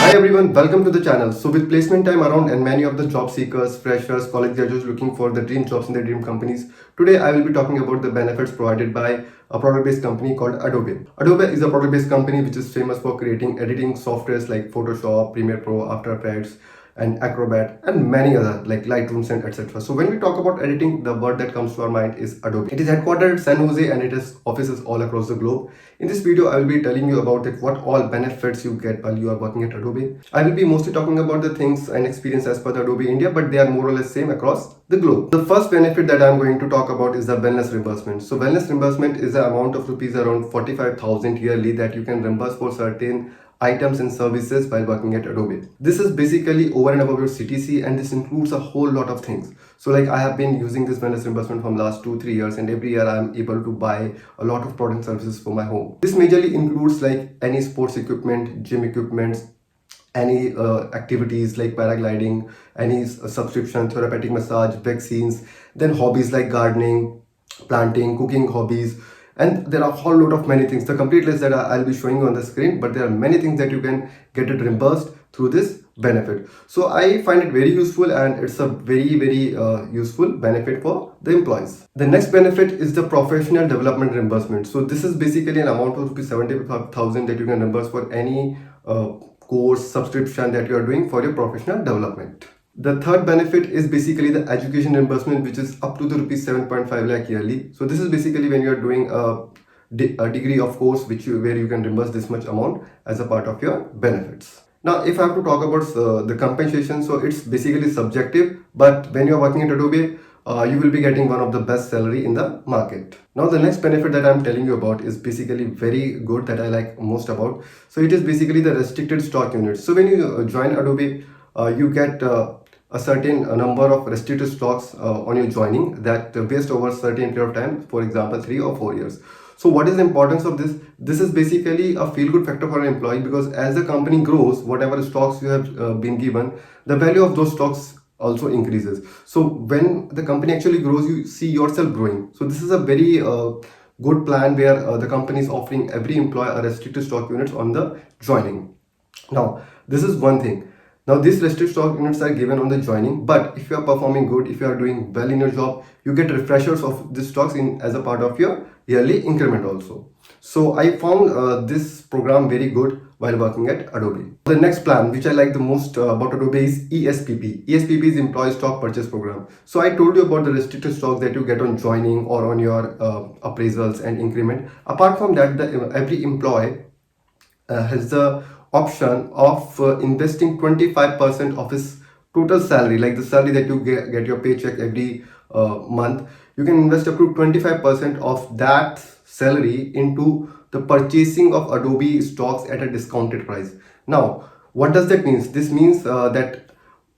Hi everyone, welcome to the channel. So with placement time around and many of the job seekers, freshers, college graduates looking for the dream jobs in their dream companies, today I will be talking about the benefits provided by a product-based company called Adobe. Adobe is a product-based company which is famous for creating editing softwares like Photoshop, Premiere Pro, After Effects, and Acrobat, and many other like Lightroom and etc. So when we talk about editing, the word that comes to our mind is Adobe. It is headquartered in San Jose and it has offices all across the globe. In this video, I will be telling you about it, what all benefits you get while you are working at Adobe. I will be mostly talking about the things and experience as per the Adobe India, but they are more or less same across the globe. The first benefit that I'm going to talk about is the wellness reimbursement. So wellness reimbursement is the amount of rupees around 45,000 yearly that you can reimburse for certain items and services while working at Adobe. This is basically over and above your CTC, and this includes a whole lot of things. So like I have been using this wellness reimbursement from last 2-3 years, and every year I'm able to buy a lot of product services for my home. This majorly includes like any sports equipment, gym equipments, any activities like paragliding, any subscription, therapeutic massage, vaccines, then hobbies like gardening, planting, cooking hobbies, and there are a whole lot of many things. The complete list that I'll be showing you on the screen, but there are many things that you can get it reimbursed through this benefit. So I find it very useful, and it's a very useful benefit for the employees. The next benefit is the professional development reimbursement. So this is basically an amount of rupees 75,000 that you can reimburse for any course subscription that you are doing for your professional development. The third benefit is basically the education reimbursement, which is up to the rupees 7.5 lakh yearly. So this is basically when you are doing a degree of course where you can reimburse this much amount as a part of your benefits. Now, if I have to talk about the compensation, so it's basically subjective, but when you're working at Adobe, you will be getting one of the best salary in the market. Now, the next benefit that I'm telling you about is basically very good, that I like most about. So it is basically the restricted stock units. So when you join Adobe, you get a certain number of restricted stocks on your joining that based over a certain period of time, for example 3 or 4 years. So what is the importance of this? This is basically a feel-good factor for an employee, because as the company grows, whatever stocks you have been given, the value of those stocks also increases. So when the company actually grows, you see yourself growing. So this is a very good plan where the company is offering every employee a restricted stock units on the joining. Now, this is one thing. Now, these restricted stock units are given on the joining, but if you are performing good, if you are doing well in your job, you get refreshers of these stocks in as a part of your yearly increment also. So I found this program very good while working at Adobe. The next plan which I like the most about Adobe is ESPP. ESPP is Employee Stock Purchase Program. So I told you about the restricted stocks that you get on joining or on your appraisals and increment. Apart from that, every employee has the option of investing 25% of his total salary, like the salary that you get your paycheck every month. You can invest up to 25% of that salary into the purchasing of Adobe stocks at a discounted price. Now, what does that mean? This means that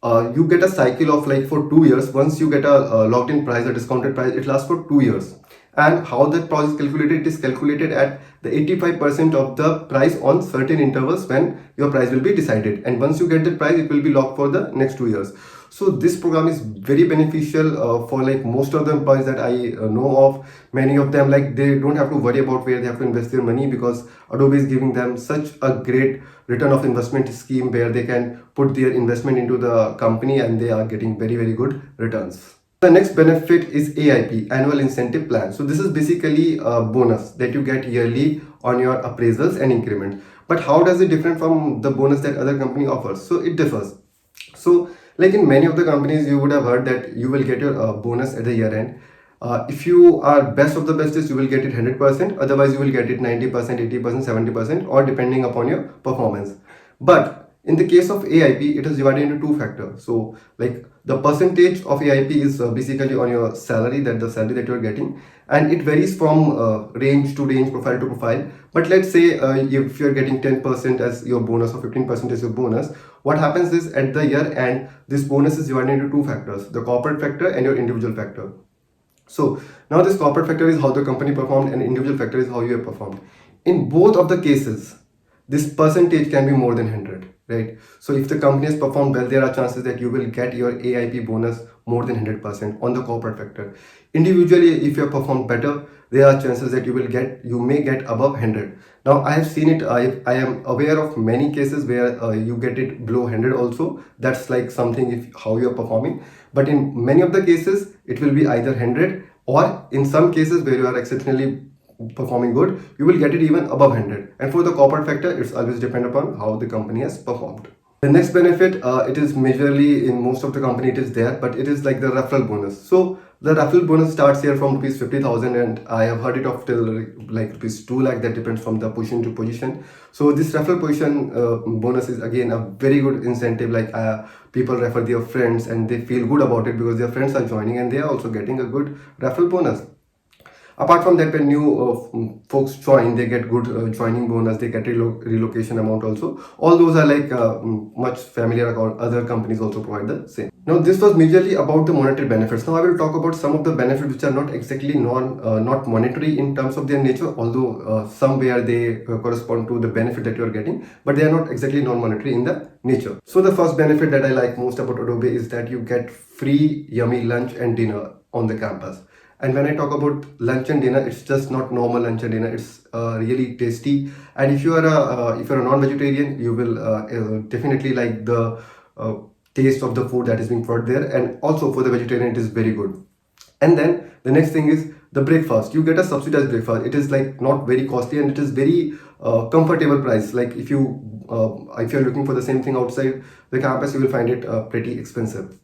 you get a cycle of like for 2 years. Once you get a locked in price, a discounted price, it lasts for 2 years. And how that price is calculated? It is calculated at the 85% of the price on certain intervals when your price will be decided. And once you get that price, it will be locked for the next 2 years. So this program is very beneficial for like most of the employees that I know of. Many of them, like, they don't have to worry about where they have to invest their money, because Adobe is giving them such a great return of investment scheme where they can put their investment into the company and they are getting very good returns. The next benefit is AIP, Annual Incentive Plan. So this is basically a bonus that you get yearly on your appraisals and increments. But how does it differ from the bonus that other company offers? So it differs. So like in many of the companies, you would have heard that you will get your bonus at the year end. If you are best of the bestest, you will get it 100%. Otherwise, you will get it 90%, 80%, 70%, or depending upon your performance. But in the case of AIP, it is divided into two factors. So like the percentage of AIP is basically on your salary, that the salary that you are getting, and it varies from range to range, profile to profile. But let's say if you're getting 10% as your bonus or 15% as your bonus, what happens is at the year end, this bonus is divided into two factors: the corporate factor and your individual factor. So now this corporate factor is how the company performed, and individual factor is how you have performed. In both of the cases, this percentage can be more than 100, right? So if the company has performed well, there are chances that you will get your AIP bonus more than 100% on the corporate factor. Individually, if you have performed better, there are chances that you may get above 100. Now I have seen it. I am aware of many cases where you get it below 100 also. That's like something if how you are performing. But in many of the cases, it will be either 100, or in some cases where you are exceptionally performing good, you will get it even above 100. And for the corporate factor, it's always depend upon how the company has performed. The next benefit, it is majorly in most of the company it is there, but it is like the referral bonus. So the referral bonus starts here from rupees 50,000, and I have heard it of till like rupees 2 lakh. That depends from the position to position. So this referral position bonus is again a very good incentive. Like people refer their friends and they feel good about it because their friends are joining and they are also getting a good referral bonus. Apart from that, when new folks join, they get good joining bonus, they get relocation amount also. All those are like much familiar account. Other companies also provide the same. Now this was majorly about the monetary benefits. Now I will talk about some of the benefits which are not exactly not monetary in terms of their nature, although somewhere they correspond to the benefit that you are getting, but they are not exactly non-monetary in the nature. So the first benefit that I like most about Adobe is that you get free yummy lunch and dinner on the campus. And when I talk about lunch and dinner, it's just not normal lunch and dinner. It's really tasty. And if you are a non-vegetarian, you will definitely like the taste of the food that is being provided there. And also for the vegetarian, it is very good. And then the next thing is the breakfast. You get a subsidized breakfast. It is like not very costly and it is very comfortable price. Like if you're looking for the same thing outside the campus, you will find it pretty expensive.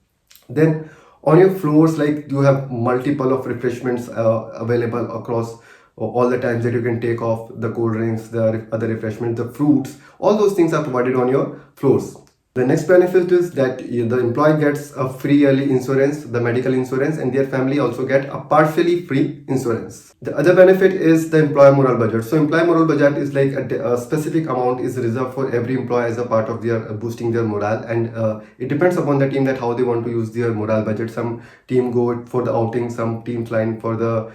Then on your floors, like you have multiple of refreshments available across all the times that you can take off the cold drinks, the other refreshments, the fruits, all those things are provided on your floors. The next benefit is that the employee gets a free yearly insurance, the medical insurance, and their family also get a partially free insurance. The other benefit is the employer moral budget. So employee moral budget is like a specific amount is reserved for every employee as a part of their boosting their morale, and it depends upon the team that how they want to use their moral budget. Some team go for the outing, some teams line for the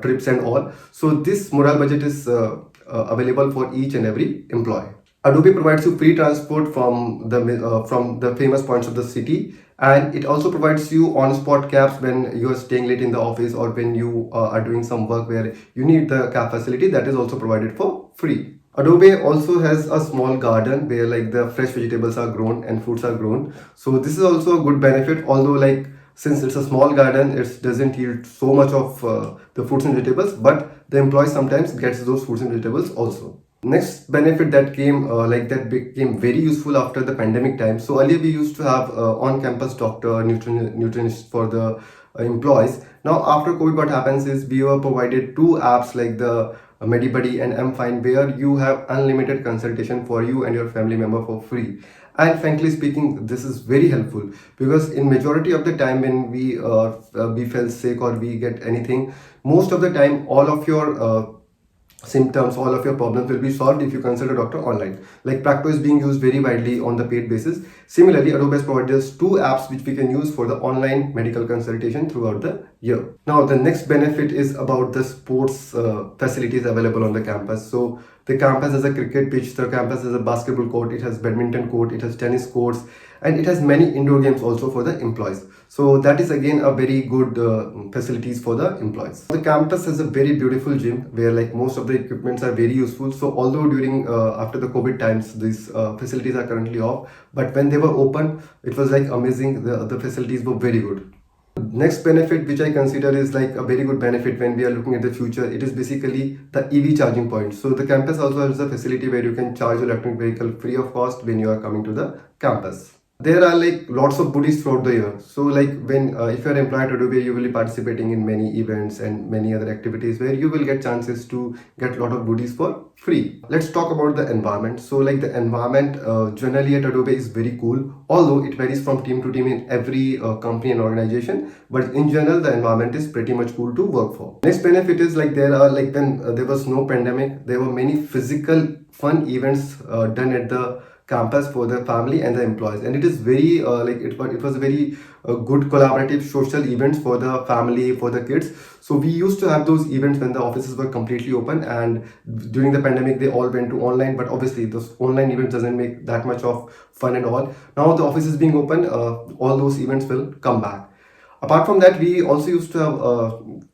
trips and all. So this moral budget is available for each and every employee. Adobe provides you free transport from the famous points of the city, and it also provides you on-spot cabs when you are staying late in the office or when you are doing some work where you need the cab facility. That is also provided for free. Adobe also has a small garden where like the fresh vegetables are grown and fruits are grown. So this is also a good benefit, although like since it's a small garden, it doesn't yield so much of the fruits and vegetables, but the employee sometimes gets those fruits and vegetables also. Next benefit that became very useful after the pandemic time. So earlier we used to have on-campus doctor, nutritionist for the employees. Now after COVID, what happens is we were provided two apps like the MediBuddy and MFine, where you have unlimited consultation for you and your family member for free. And frankly speaking, this is very helpful because in majority of the time when we fell sick or we get anything, most of the time all of your symptoms, all of your problems will be solved if you consult a doctor online. Like Practo is being used very widely on the paid basis. Similarly, Adobe has provided us two apps which we can use for the online medical consultation throughout the year. Now, the next benefit is about the sports facilities available on the campus. So the campus has a cricket pitch, the campus has a basketball court, it has badminton court, it has tennis courts, and it has many indoor games also for the employees. So that is again a very good facilities for the employees. The campus has a very beautiful gym where like most of the equipments are very useful. So although during after the COVID times these facilities are currently off, but when they were open, it was like amazing. The facilities were very good. Next benefit which I consider is like a very good benefit when we are looking at the future, it is basically the EV charging point. So the campus also has a facility where you can charge your electric vehicle free of cost when you are coming to the campus. There are like lots of goodies throughout the year. So like when if you're employed at Adobe, you will be participating in many events and many other activities where you will get chances to get a lot of goodies for free. Let's talk about the environment. So like the environment generally at Adobe is very cool, although it varies from team to team in every company and organization, but in general the environment is pretty much cool to work for. Next benefit is like there are like when there was no pandemic, there were many physical fun events done at the campus for the family and the employees, and it is very it was very good collaborative social events for the family, for the kids. So we used to have those events when the offices were completely open, and during the pandemic they all went to online, but obviously those online events doesn't make that much of fun and all. Now the office is being open, all those events will come back. Apart from that, we also used to have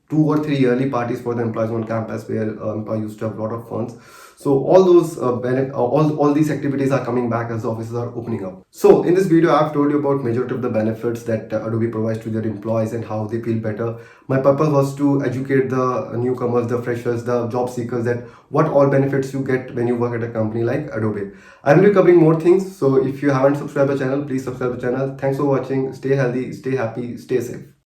2 or 3 yearly parties for the employees on campus where employees used to have a lot of funds. So all those all these activities are coming back as the offices are opening up. So in this video, I've told you about majority of the benefits that Adobe provides to their employees and how they feel better. My purpose was to educate the newcomers, the freshers, the job seekers that what all benefits you get when you work at a company like Adobe. I will be covering more things. So if you haven't subscribed the channel, please subscribe the channel. Thanks for watching. Stay healthy, stay happy, stay safe.